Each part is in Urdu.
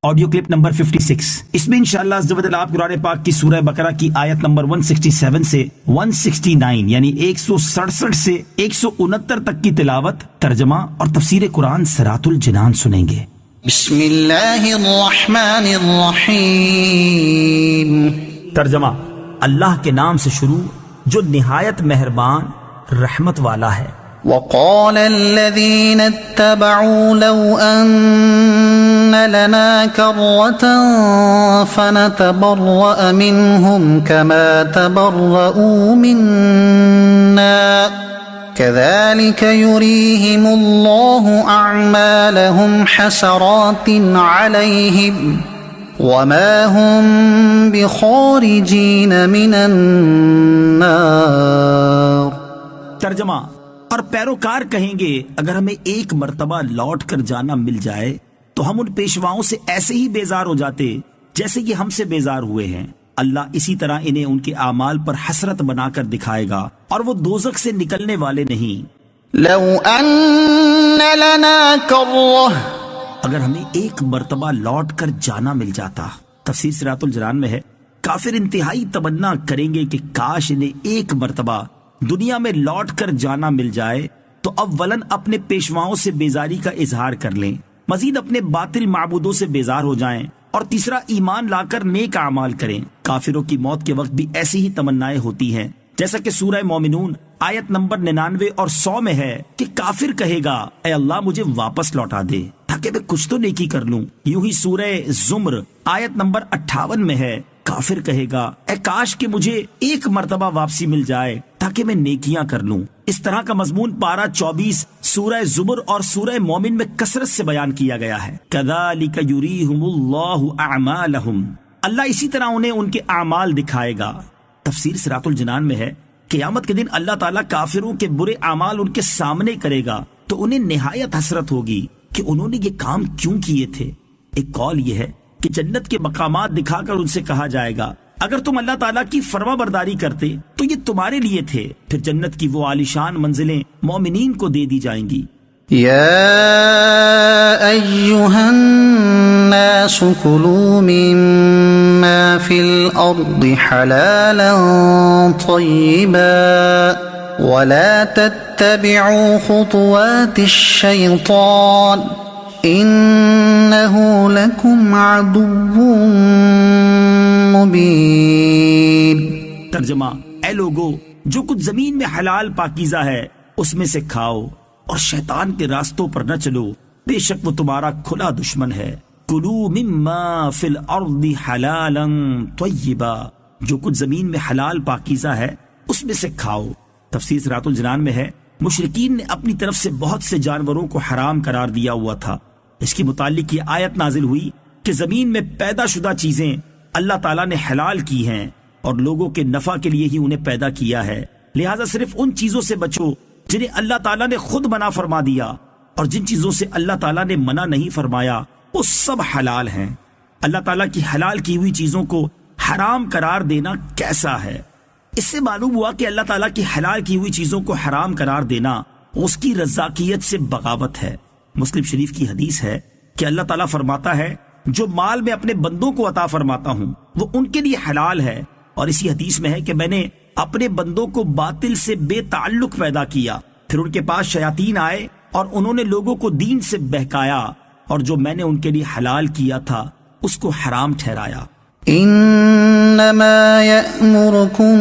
Audio clip number 56۔ اس میں انشاءاللہ عز و جل آپ قرآن پاک کی سورہ بقرہ کی آیت نمبر 167 سے 169 یعنی 167 سے 169 تک کی تلاوت، ترجمہ اور تفسیر قرآن صراط الجنان سنیں گے۔ بسم اللہ الرحمن الرحیم۔ ترجمہ: اللہ کے نام سے شروع جو نہایت مہربان رحمت والا ہے۔ وقال الذين اتبعوا لو أن لنا كرة فنتبرأ منهم كما تبرؤوا منا كذلك يريهم الله أعمالهم حسرات عليهم وما هم بخارجين من النار۔ ترجمہ: اور پیروکار کہیں گے اگر ہمیں ایک مرتبہ لوٹ کر جانا مل جائے تو ہم ان پیشواؤں سے ایسے ہی بیزار ہو جاتے جیسے یہ ہم سے بیزار ہوئے ہیں۔ اللہ اسی طرح انہیں ان کے اعمال پر حسرت بنا کر دکھائے گا اور وہ دوزخ سے نکلنے والے نہیں۔ لو ان لنا کرہ، اگر ہمیں ایک مرتبہ لوٹ کر جانا مل جاتا۔ تفسیر صراط الجنان میں ہے، کافر انتہائی تمنا کریں گے کہ کاش انہیں ایک مرتبہ دنیا میں لوٹ کر جانا مل جائے تو اولاً اپنے پیشواؤں سے بیزاری کا اظہار کر لیں، مزید اپنے باطل معبودوں سے بیزار ہو جائیں، اور تیسرا ایمان لا کر نیک اعمال کریں۔ کافروں کی موت کے وقت بھی ایسی ہی تمنائیں ہوتی ہیں، جیسا کہ سورہ مومنون آیت نمبر 99 اور 100 میں ہے کہ کافر کہے گا اے اللہ مجھے واپس لوٹا دے تاکہ میں کچھ تو نیکی کر لوں۔ یوں ہی سورہ زمر آیت نمبر 58 میں ہے، کافر کہے گا اے کاش کہ مجھے ایک مرتبہ واپسی مل جائے تاکہ میں نیکیاں کر لوں۔ اس طرح کا مضمون پارہ 24 سورہ زمر اور سورہ مومن میں کثرت سے بیان کیا گیا ہے۔ کذالک یریہم اللہ اعمالہم، اللہ اسی طرح انہیں ان کے اعمال دکھائے گا۔ تفسیر صراط الجنان میں ہے، قیامت کے دن اللہ تعالیٰ کافروں کے برے اعمال ان کے سامنے کرے گا تو انہیں نہایت حسرت ہوگی کہ انہوں نے یہ کام کیوں کیے تھے۔ ایک قول یہ ہے کہ جنت کے مقامات دکھا کر ان سے کہا جائے گا اگر تم اللہ تعالیٰ کی فرما برداری کرتے تو یہ تمہارے لیے تھے، پھر جنت کی وہ عالیشان منزلیں مومنین کو دے دی جائیں گی۔ یا ایہا الناس کلوا مما فی الارض حلالا طیبا ولا تتبعوا خطوات الشیطان انہ لکم عدو مبین۔ ترجمہ: اے لوگو، جو کچھ زمین میں حلال پاکیزہ ہے اس میں سے کھاؤ اور شیطان کے راستوں پر نہ چلو، بے شک وہ تمہارا کھلا دشمن ہے۔ کلوا مما فی الارض حلالا طیبا، جو کچھ زمین میں حلال پاکیزہ ہے اس میں سے کھاؤ۔ تفسیر صراط الجنان میں ہے، مشرکین نے اپنی طرف سے بہت سے جانوروں کو حرام قرار دیا ہوا تھا۔ اس کی متعلق یہ آیت نازل ہوئی کہ زمین میں پیدا شدہ چیزیں اللہ تعالیٰ نے حلال کی ہیں اور لوگوں کے نفع کے لیے ہی انہیں پیدا کیا ہے، لہٰذا صرف ان چیزوں سے بچو جنہیں اللہ تعالیٰ نے خود منع فرما دیا، اور جن چیزوں سے اللہ تعالیٰ نے منع نہیں فرمایا وہ سب حلال ہیں۔ اللہ تعالیٰ کی حلال کی ہوئی چیزوں کو حرام قرار دینا کیسا ہے؟ اس سے معلوم ہوا کہ اللہ تعالیٰ کی حلال کی ہوئی چیزوں کو حرام قرار دینا اس کی رضاکیت سے بغاوت ہے۔ مسلم شریف کی حدیث ہے کہ اللہ تعالیٰ فرماتا ہے جو مال میں اپنے بندوں کو عطا فرماتا ہوں وہ ان کے لیے حلال ہے، اور اسی حدیث میں ہے کہ میں نے اپنے بندوں کو باطل سے بے تعلق پیدا کیا، پھر ان کے پاس شیاطین آئے اور انہوں نے لوگوں کو دین سے بہکایا، اور جو میں نے ان کے لیے حلال کیا تھا اس کو حرام ٹھہرایا۔ انما یأمرکم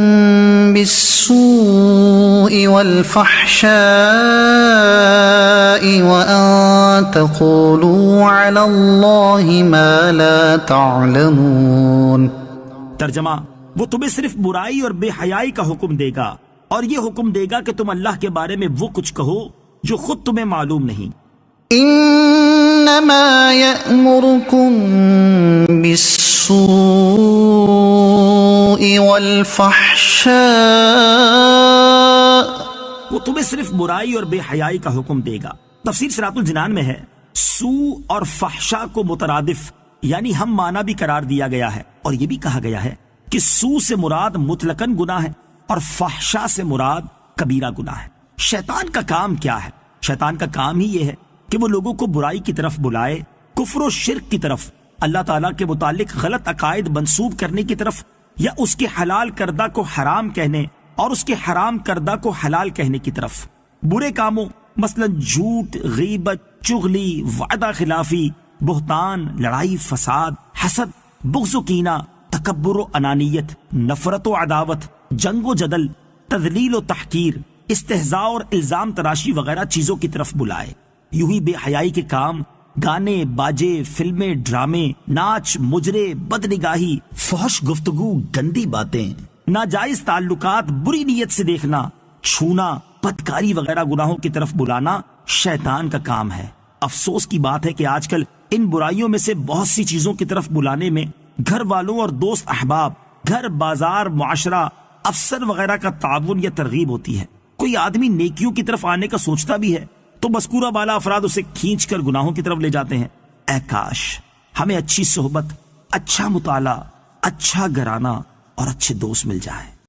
بالسوء والفحشاء وان تقولوا علی اللہ ما لا تعلمون۔ ترجمہ: وہ تمہیں صرف برائی اور بے حیائی کا حکم دے گا، اور یہ حکم دے گا کہ تم اللہ کے بارے میں وہ کچھ کہو جو خود تمہیں معلوم نہیں۔ انما یأمرکم بالسوء والفحشاء، وہ تمہیں صرف برائی اور بے حیائی کا حکم دے گا۔ تفسیر صراط الجنان میں ہے، سو اور فحشا کو مترادف یعنی ہم معنی بھی قرار دیا گیا ہے، اور یہ بھی کہا گیا ہے کہ سو سے مراد مطلقاً گناہ ہے اور فحشا سے مراد کبیرہ گناہ ہے۔ شیطان کا کام کیا ہے؟ شیطان کا کام ہی یہ ہے کہ وہ لوگوں کو برائی کی طرف بلائے، کفر و شرک کی طرف، اللہ تعالیٰ کے متعلق غلط عقائد منسوب کرنے کی طرف، یا اس کے حلال کردہ کو حرام کہنے اور اس کے حرام کردہ کو حلال کہنے کی طرف۔ برے کاموں مثلا جھوٹ، غیبت، چغلی، وعدہ خلافی، بہتان، لڑائی فساد، حسد، بغض و کینہ، تکبر و انانیت، نفرت و عداوت، جنگ و جدل، تذلیل و تحقیر، استہزاء اور الزام تراشی وغیرہ چیزوں کی طرف بلائے۔ یوں ہی بے حیائی کے کام، گانے باجے، فلمیں، ڈرامے، ناچ، مجرے، بدنگاہی، فحش گفتگو، گندی باتیں، ناجائز تعلقات، بری نیت سے دیکھنا، چھونا، بدکاری وغیرہ گناہوں کی طرف بلانا شیطان کا کام ہے۔ افسوس کی بات ہے کہ آج کل ان برائیوں میں سے بہت سی چیزوں کی طرف بلانے میں گھر والوں اور دوست احباب، گھر، بازار، معاشرہ، افسر وغیرہ کا تعاون یا ترغیب ہوتی ہے۔ کوئی آدمی نیکیوں کی طرف آنے کا سوچتا بھی ہے تو مذکورہ بالا افراد اسے کھینچ کر گناہوں کی طرف لے جاتے ہیں۔ اے کاش ہمیں اچھی صحبت، اچھا مطالعہ، اچھا گھرانہ اور اچھے دوست مل جائیں۔